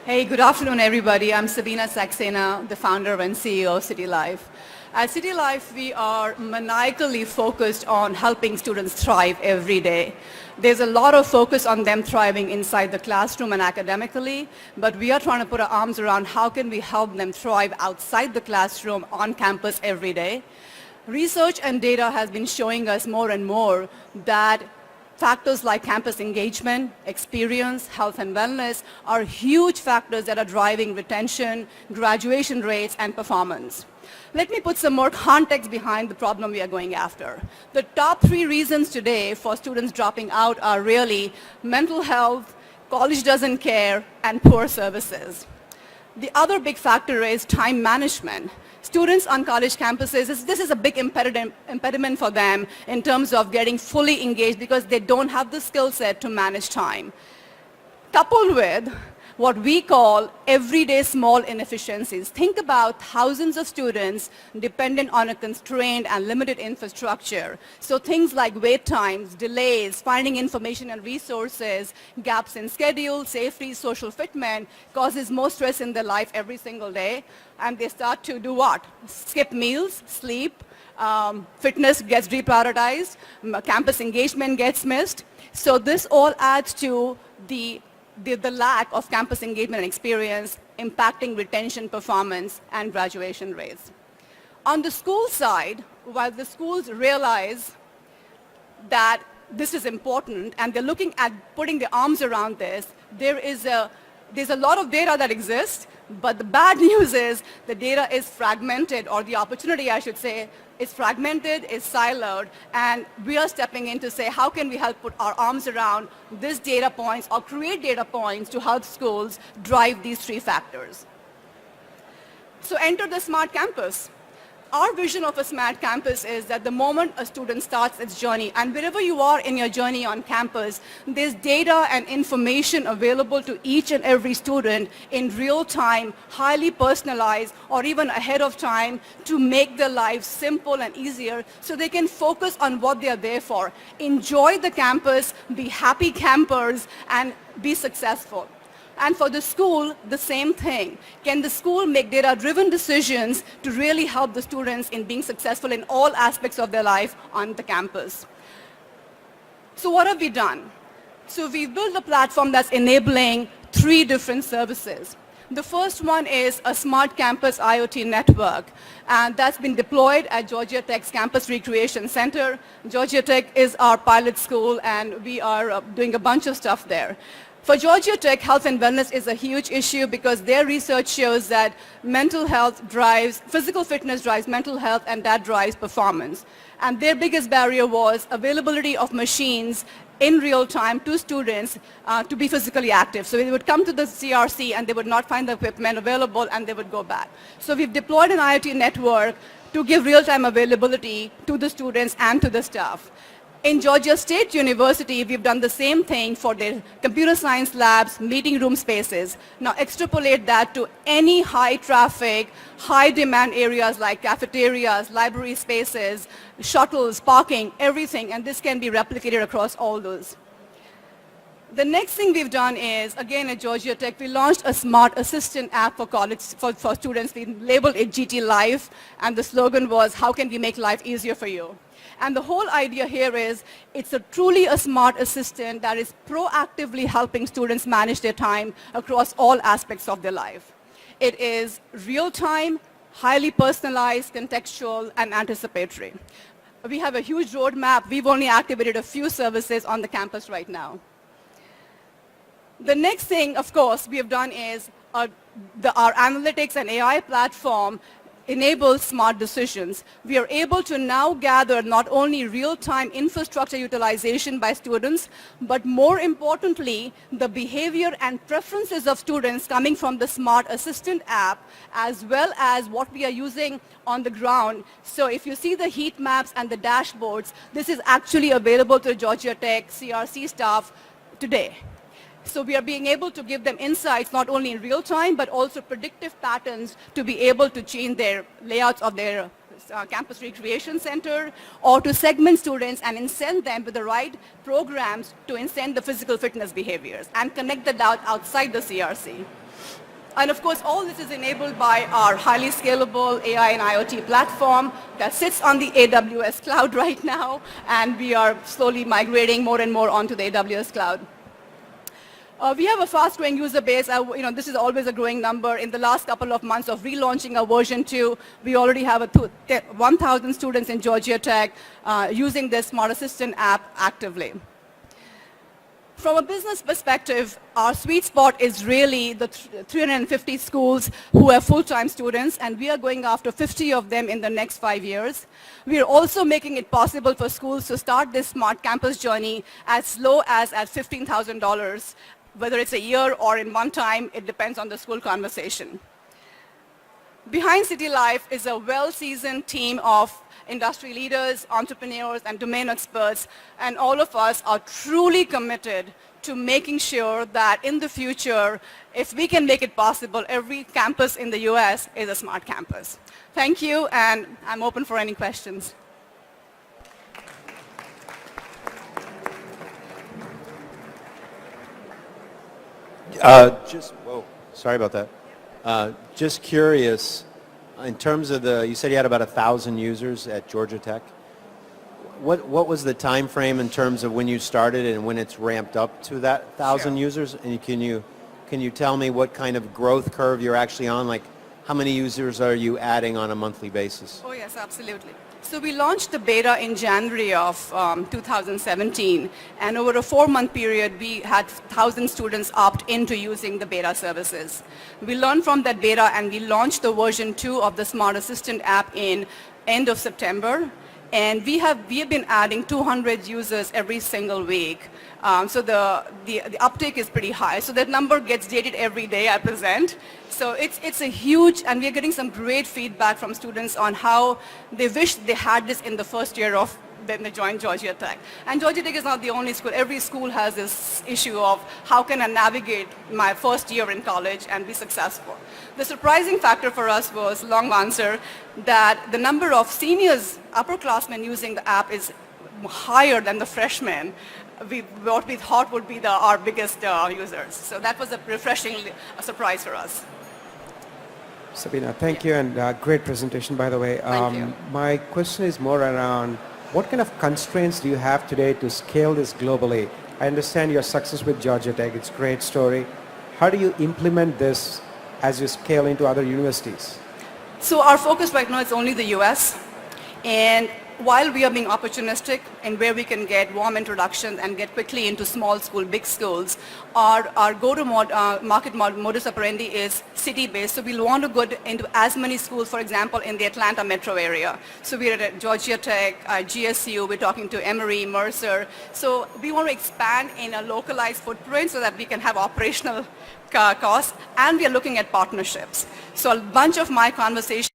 Hey, good afternoon, everybody. I'm Sabina Saxena, the founder and CEO of Cytilife. At Cytilife, we are maniacally focused on helping students thrive every day. There's a lot of focus on them thriving inside the classroom and academically, but we are trying to put our arms around how can we help them thrive outside the classroom on campus every day. Research and data has been showing us more and more that factors like campus engagement, experience, health and wellness are huge factors that are driving retention, graduation rates, and performance. Let me put some more context behind the problem we are going after. The top 3 reasons today for students dropping out are really mental health, college doesn't care, and poor services. The other big factor is time management. Students on college campuses, this is a big impediment for them in terms of getting fully engaged because they don't have the skill set to manage time. Coupled with what we call everyday small inefficiencies. Think about thousands of students dependent on a constrained and limited infrastructure. So things like wait times, delays, finding information and resources, gaps in schedule, safety, social fitment causes more stress in their life every single day. And they start to do what? Skip meals, sleep, fitness gets deprioritized, campus engagement gets missed. So this all adds to the lack of campus engagement and experience impacting retention, performance, and graduation rates. On the school side, while the schools realize that this is important and they're looking at putting their arms around this, there's a lot of data that exists, but the bad news is the data is fragmented, or the opportunity, I should say, is fragmented, is siloed, and we are stepping in to say, how can we help put our arms around these data points or create data points to help schools drive these 3 factors. So enter the smart campus. Our vision of a smart campus is that the moment a student starts its journey, and wherever you are in your journey on campus, there's data and information available to each and every student in real time, highly personalized, or even ahead of time to make their lives simple and easier so they can focus on what they are there for. Enjoy the campus, be happy campers, and be successful. And for the school, the same thing. Can the school make data-driven decisions to really help the students in being successful in all aspects of their life on the campus? So what have we done? So we've built a platform that's enabling 3 different services. The first one is a smart campus IoT network, and that's been deployed at Georgia Tech's Campus Recreation Center. Georgia Tech is our pilot school, and we are doing a bunch of stuff there. For Georgia Tech, health and wellness is a huge issue because their research shows that mental health drives, physical fitness drives mental health, and that drives performance. And their biggest barrier was availability of machines in real time to students to be physically active. So they would come to the CRC and they would not find the equipment available and they would go back. So we've deployed an IoT network to give real-time availability to the students and to the staff. In Georgia State University, we've done the same thing for their computer science labs, meeting room spaces. Now extrapolate that to any high traffic, high demand areas like cafeterias, library spaces, shuttles, parking, everything, and this can be replicated across all those. The next thing we've done is, again at Georgia Tech, we launched a smart assistant app for college, for students. We labeled it GT Life, and the slogan was, how can we make life easier for you? And the whole idea here is it's truly a smart assistant that is proactively helping students manage their time across all aspects of their life. It is real-time, highly personalized, contextual, and anticipatory. We have a huge roadmap. We've only activated a few services on the campus right now. The next thing, of course, we have done is our analytics and AI platform enables smart decisions. We are able to now gather not only real-time infrastructure utilization by students, but more importantly, the behavior and preferences of students coming from the Smart Assistant app, as well as what we are using on the ground. So if you see the heat maps and the dashboards, this is actually available to Georgia Tech CRC staff today. So we are being able to give them insights not only in real time, but also predictive patterns to be able to change their layouts of their campus recreation center, or to segment students and incent them with the right programs to incent the physical fitness behaviors and connect the dots outside the CRC. And of course, all this is enabled by our highly scalable AI and IoT platform that sits on the AWS cloud right now, and we are slowly migrating more and more onto the AWS cloud. We have a fast-growing user base. This is always a growing number. In the last couple of months of relaunching our version 2, we already have 1,000 students in Georgia Tech using this Smart Assistant app actively. From a business perspective, our sweet spot is really the 350 schools who have full-time students, and we are going after 50 of them in the next 5 years. We are also making it possible for schools to start this smart campus journey as low as at $15,000, whether it's a year or in one time. It depends on the school conversation. Behind Cytilife is a well-seasoned team of industry leaders, entrepreneurs, and domain experts, and all of us are truly committed to making sure that in the future, if we can make it possible, every campus in the US is a smart campus. Thank you, and I'm open for any questions. Sorry about that. Just curious, in terms of you said you had about 1,000 users at Georgia Tech. What was the time frame in terms of when you started and when it's ramped up to that 1,000 users? And can you tell me what kind of growth curve you're actually on? Like, how many users are you adding on a monthly basis? Oh yes, absolutely. So we launched the beta in January of 2017, and over a 4-month period, we had 1,000 students opt into using the beta services. We learned from that beta, and we launched the version 2 of the Smart Assistant app in end of September, and we have been adding 200 users every single week. So the uptake is pretty high. So that number gets dated every day I present. So it's a huge, and we're getting some great feedback from students on how they wish they had this in the first year of when they joined Georgia Tech. And Georgia Tech is not the only school. Every school has this issue of how can I navigate my first year in college and be successful. The surprising factor for us was, long answer, that the number of seniors, upperclassmen using the app is higher than the freshmen. What we thought would be our biggest users. So that was a refreshing surprise for us. Sabina, thank you, and great presentation, by the way. Thank you. My question is more around what kind of constraints do you have today to scale this globally? I understand your success with Georgia Tech. It's a great story. How do you implement this as you scale into other universities? So our focus right now is only the US. And while we are being opportunistic in where we can get warm introductions and get quickly into small school, big schools, our go-to-market modus operandi is city-based. So we'll want to go into as many schools, for example, in the Atlanta metro area. So we're at Georgia Tech, GSU, we're talking to Emory, Mercer. So we want to expand in a localized footprint so that we can have operational costs, and we are looking at partnerships. So a bunch of my conversations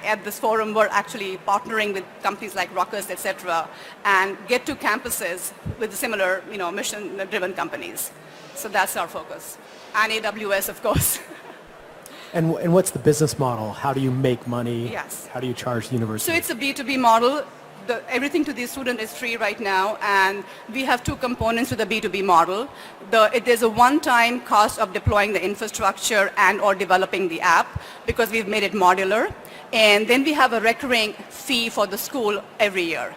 at this forum we're actually partnering with companies like Ruckus, et cetera, and get to campuses with similar, mission-driven companies. So that's our focus. And AWS, of course. And what's the business model? How do you make money? Yes. How do you charge the university? So it's a B2B model. Everything to the student is free right now, and we have two components to the B2B model. There's a one-time cost of deploying the infrastructure and or developing the app because we've made it modular. And then we have a recurring fee for the school every year.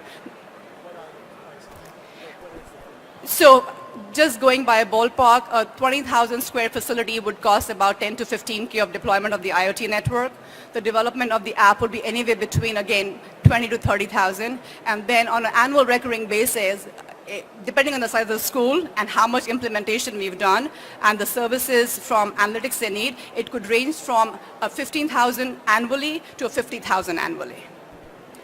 So just going by a ballpark, a 20,000 square facility would cost about 10 to 15K of deployment of the IoT network. The development of the app would be anywhere between, again, 20 to 30,000. And then on an annual recurring basis, depending on the size of the school and how much implementation we've done and the services from analytics they need, it could range from 15,000 annually to 50,000 annually.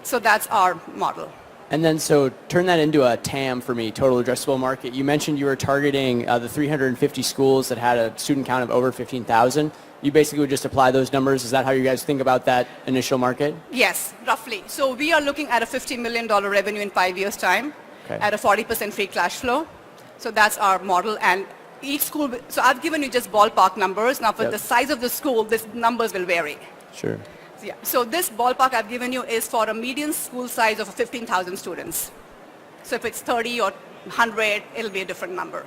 So that's our model. And then so turn that into a TAM for me, total addressable market. You mentioned you were targeting the 350 schools that had a student count of over 15,000. You basically would just apply those numbers. Is that how you guys think about that initial market? Yes, roughly. So we are looking at a $50 million revenue in 5 years' time. Okay. At a 40% free cash flow. So that's our model. And each school, so I've given you just ballpark numbers. Now for the size of the school, these numbers will vary. Sure. Yeah. So this ballpark I've given you is for a median school size of 15,000 students. So if it's 30 or 100, it'll be a different number.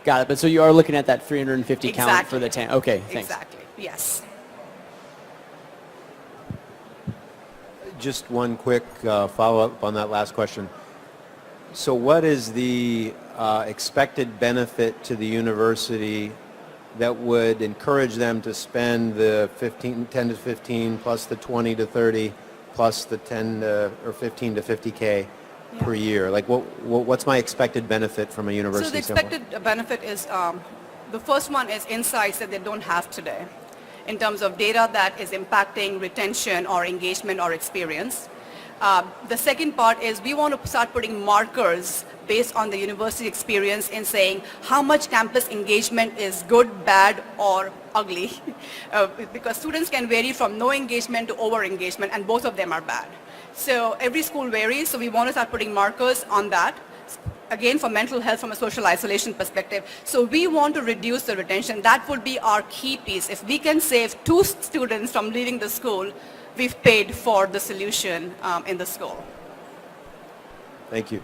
Got it. But so you are looking at that 350 count Exactly. for the TAM. Okay, thanks. Exactly. Yes. Just one quick follow-up on that last question. So what is the expected benefit to the university that would encourage them to spend the 10 to 15 plus the 20 to 30 plus the 10 to, or 15 to 50K per year? Like what's my expected benefit from a university So the standpoint? expected benefit is, the first one is insights that they don't have today in terms of data that is impacting retention or engagement or experience. The second part is we want to start putting markers based on the university experience in saying how much campus engagement is good, bad, or ugly. Because students can vary from no engagement to over engagement, and both of them are bad. So every school varies, so we want to start putting markers on that. Again, for mental health from a social isolation perspective. So we want to reduce the retention. That would be our key piece. If we can save 2 students from leaving the school, we've paid for the solution in the school. Thank you.